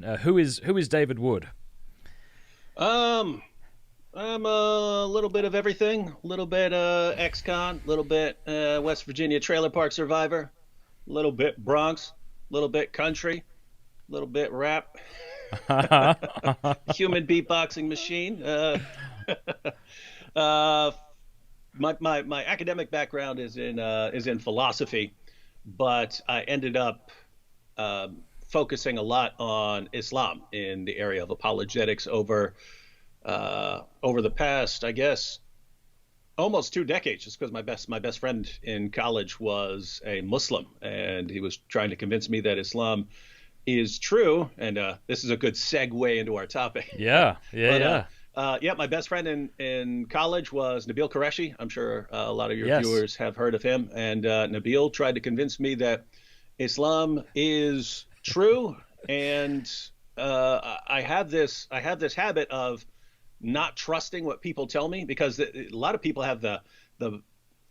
Christian. Who is David Wood? Um, I'm a little bit of everything. A little bit ex-con, a little bit West Virginia trailer park survivor, a little bit Bronx, a little bit country, a little bit rap, human beatboxing machine. Uh, my academic background is in philosophy, but I ended up focusing a lot on Islam in the area of apologetics over the past, I guess, almost 2 decades. Just because my best friend in college was a Muslim, and he was trying to convince me that Islam is true. And this is a good segue into our topic. Yeah, But yeah. yeah, my best friend in college was Nabil Qureshi. I'm sure a lot of your Yes. viewers have heard of him. And Nabil tried to convince me that Islam is true, and I have this habit of not trusting what people tell me, because a lot of people have the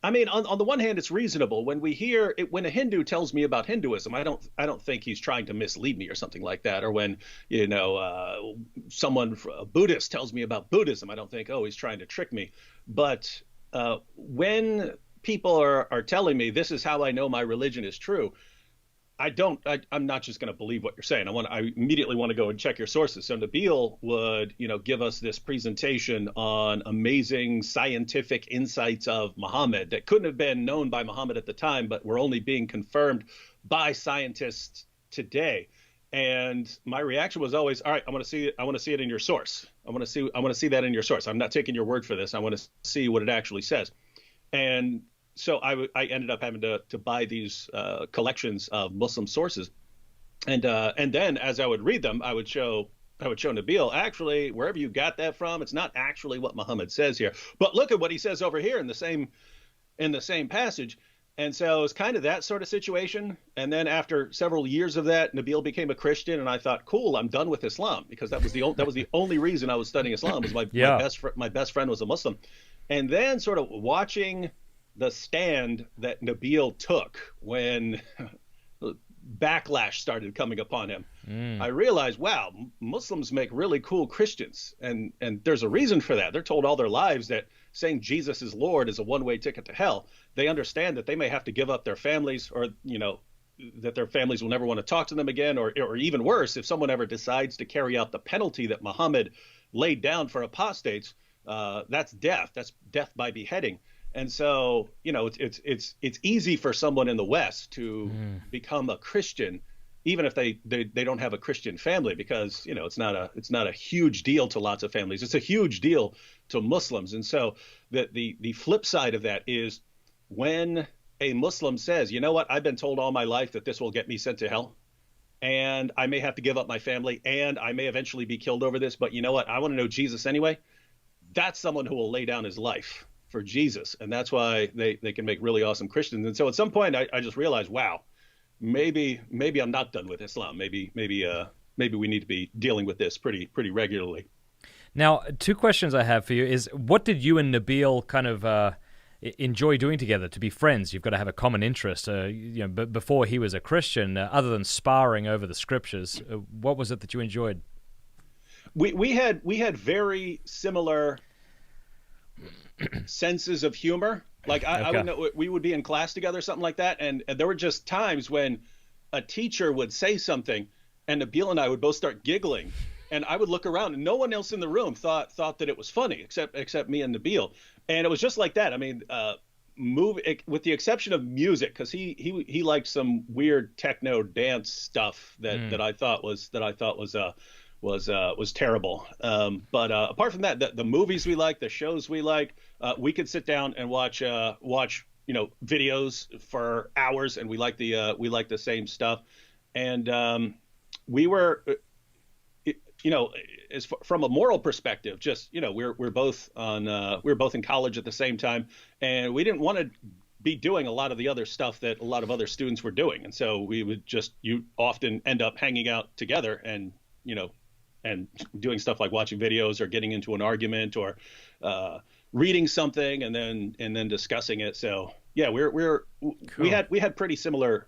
I mean, on the one hand, it's reasonable when we hear it, when a Hindu tells me about Hinduism. I don't think he's trying to mislead me or something like that. Or when a Buddhist tells me about Buddhism, I don't think, oh, he's trying to trick me. But when people are telling me this is how I know my religion is true, I'm not just going to believe what you're saying. I immediately want to go and check your sources. So Nabil would, give us this presentation on amazing scientific insights of Muhammad that couldn't have been known by Muhammad at the time, but were only being confirmed by scientists today. And my reaction was always, all right, I want to see it. I want to see it in your source. I want to see that in your source. I'm not taking your word for this. I want to see what it actually says. And so I ended up having to buy these collections of Muslim sources, and then as I would read them, I would show Nabil, actually, wherever you got that from, it's not actually what Muhammad says here, but look at what he says over here in the same passage. And so it's kind of that sort of situation. And then after several years of that, Nabil became a Christian, and I thought, cool, I'm done with Islam, because that was the only reason I was studying Islam, was Yeah. my best friend was a Muslim. And then sort of watching the stand that Nabil took when backlash started coming upon him, I realized, wow, Muslims make really cool Christians, and there's a reason for that. They're told all their lives that saying Jesus is Lord is a one-way ticket to hell. They understand that they may have to give up their families, or that their families will never want to talk to them again, or even worse, if someone ever decides to carry out the penalty that Muhammad laid down for apostates, that's death. That's death by beheading. And so, it's easy for someone in the West to become a Christian, even if they don't have a Christian family, because it's not a huge deal to lots of families. It's a huge deal to Muslims. And so the flip side of that is, when a Muslim says, you know what, I've been told all my life that this will get me sent to hell, and I may have to give up my family, and I may eventually be killed over this, but you know what, I want to know Jesus anyway. That's someone who will lay down his life for Jesus. And that's why they can make really awesome Christians. And so at some point I just realized, wow, maybe I'm not done with Islam. Maybe we need to be dealing with this pretty regularly. Now, two questions I have for you is, what did you and Nabil kind of enjoy doing together to be friends? You've got to have a common interest. Before he was a Christian, other than sparring over the scriptures, what was it that you enjoyed? We had very similar senses of humor. Like I Okay. would know, we would be in class together, something like that, and there were just times when a teacher would say something, and Nabil and I would both start giggling, and I would look around, and no one else in the room thought that it was funny, except me and Nabil. And it was just like that. I mean, with the exception of music, because he liked some weird techno dance stuff that I thought was terrible. But apart from that, the movies we like, the shows we like, we could sit down and watch videos for hours, and we like the same stuff. And we were, from a moral perspective, just we're both in college at the same time, and we didn't want to be doing a lot of the other stuff that a lot of other students were doing, and so you often end up hanging out together, and doing stuff like watching videos, or getting into an argument, or reading something and then discussing it. So yeah, we Cool. had pretty similar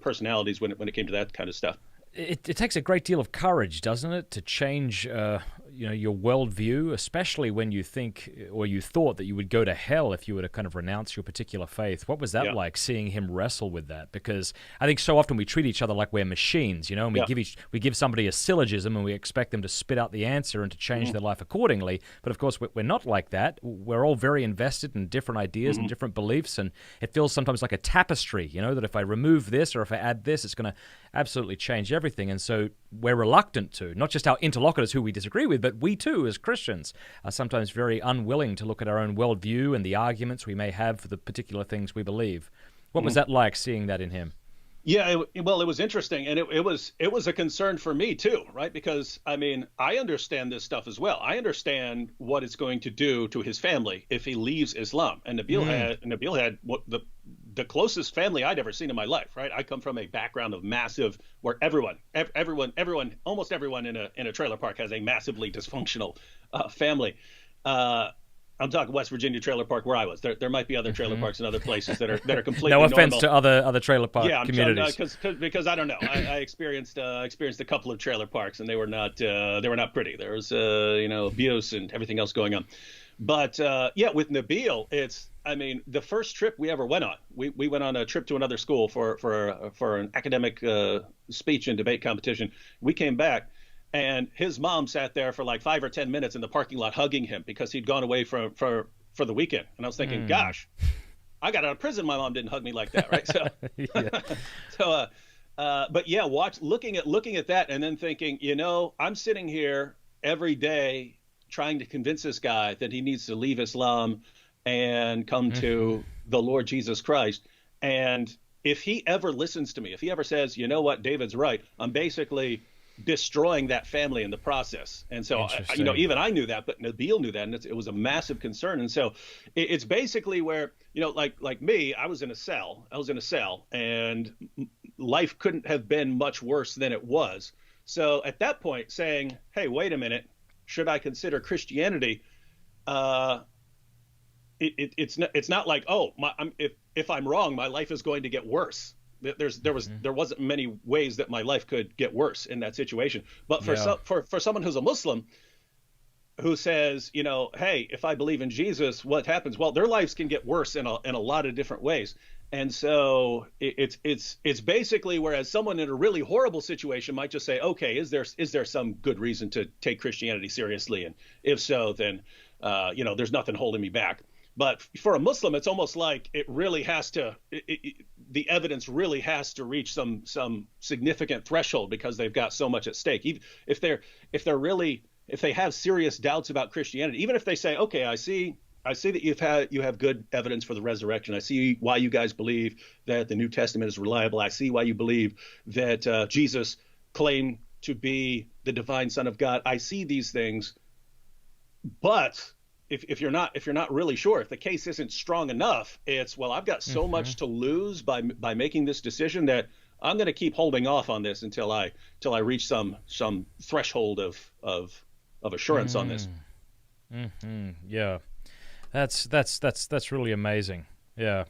personalities when it came to that kind of stuff. It takes a great deal of courage, doesn't it, to change your worldview, especially when you think or you thought that you would go to hell if you were to kind of renounce your particular faith. What was that like, seeing him wrestle with that? Because I think so often we treat each other like we're machines, and we give somebody a syllogism and we expect them to spit out the answer and to change their life accordingly. But of course, we're not like that. We're all very invested in different ideas and different beliefs, and it feels sometimes like a tapestry, that if I remove this or if I add this, it's going to absolutely change everything. And so we're reluctant to, not just our interlocutors who we disagree with, but we too, as Christians, are sometimes very unwilling to look at our own worldview and the arguments we may have for the particular things we believe. What was that like, seeing that in him? Yeah, it was interesting, and it was a concern for me too, right? Because I mean, I understand this stuff as well. I understand what it's going to do to his family if he leaves Islam. And Nabil had what the closest family I'd ever seen in my life, right? I come from a background of massive, where everyone, almost everyone in a trailer park has a massively dysfunctional family. I'm talking West Virginia trailer park where I was. There might be other trailer parks in other places that are completely no offense normal. to other trailer park communities. Because I don't know. I experienced a couple of trailer parks, and they were not pretty. There was abuse and everything else going on. But with Nabil, the first trip we ever went on, we went on a trip to another school for an academic speech and debate competition. We came back, and his mom sat there for like 5 or 10 minutes in the parking lot hugging him because he'd gone away for the weekend. And I was thinking, gosh, I got out of prison. My mom didn't hug me like that, right? So, looking at that and then thinking, I'm sitting here every day trying to convince this guy that he needs to leave Islam and come to the Lord Jesus Christ. And if he ever listens to me, if he ever says, you know what, David's right, I'm basically destroying that family in the process. And so, even I knew that, but Nabil knew that, and it was a massive concern. And so it's basically where, like me, I was in a cell, and life couldn't have been much worse than it was. So at that point saying, hey, wait a minute, should I consider Christianity? It's not like, if I'm wrong, my life is going to get worse. There wasn't many ways that my life could get worse in that situation. But for someone who's a Muslim who says, hey, if I believe in Jesus, what happens? Well, their lives can get worse in a lot of different ways. And so it's basically, whereas someone in a really horrible situation might just say, okay, is there some good reason to take Christianity seriously? And if so, then there's nothing holding me back. But for a Muslim, it's almost like it really has to, the evidence really has to reach some significant threshold because they've got so much at stake. Even if they have serious doubts about Christianity, even if they say, okay, I see that you have good evidence for the resurrection. I see why you guys believe that the New Testament is reliable. I see why you believe that Jesus claimed to be the divine Son of God. I see these things, but if you're not really sure, if the case isn't strong enough, it's, well, I've got so much to lose by making this decision that I'm going to keep holding off on this until I reach some threshold of assurance on this. Yeah, that's really amazing. Yeah.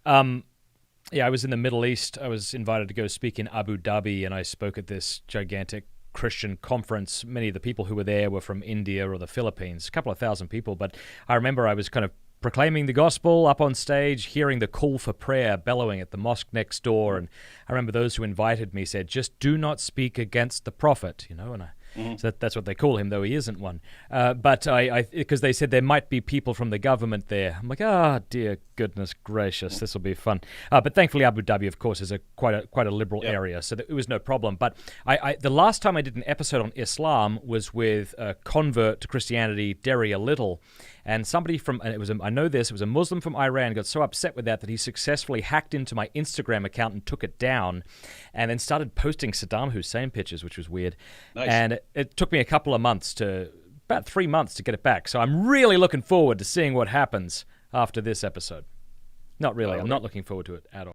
I was in the Middle East. I was invited to go speak in Abu Dhabi, and I spoke at this gigantic Christian conference. Many of the people who were there were from India or the Philippines, a couple of thousand people. But I remember I was kind of proclaiming the gospel up on stage, hearing the call for prayer bellowing at the mosque next door. And I remember those who invited me said, just do not speak against the prophet, and so that's what they call him, though he isn't one. But because they said there might be people from the government there. I'm like, dear goodness gracious, this will be fun. But thankfully, Abu Dhabi, of course, is quite a liberal area, so it was no problem. But the last time I did an episode on Islam was with a convert to Christianity, Daria Little, and somebody it was a Muslim from Iran got so upset with that he successfully hacked into my Instagram account and took it down, and then started posting Saddam Hussein pictures, which was weird. Nice. And it took me about 3 months to get it back. So I'm really looking forward to seeing what happens after this episode. Not really. I'm not looking forward to it at all.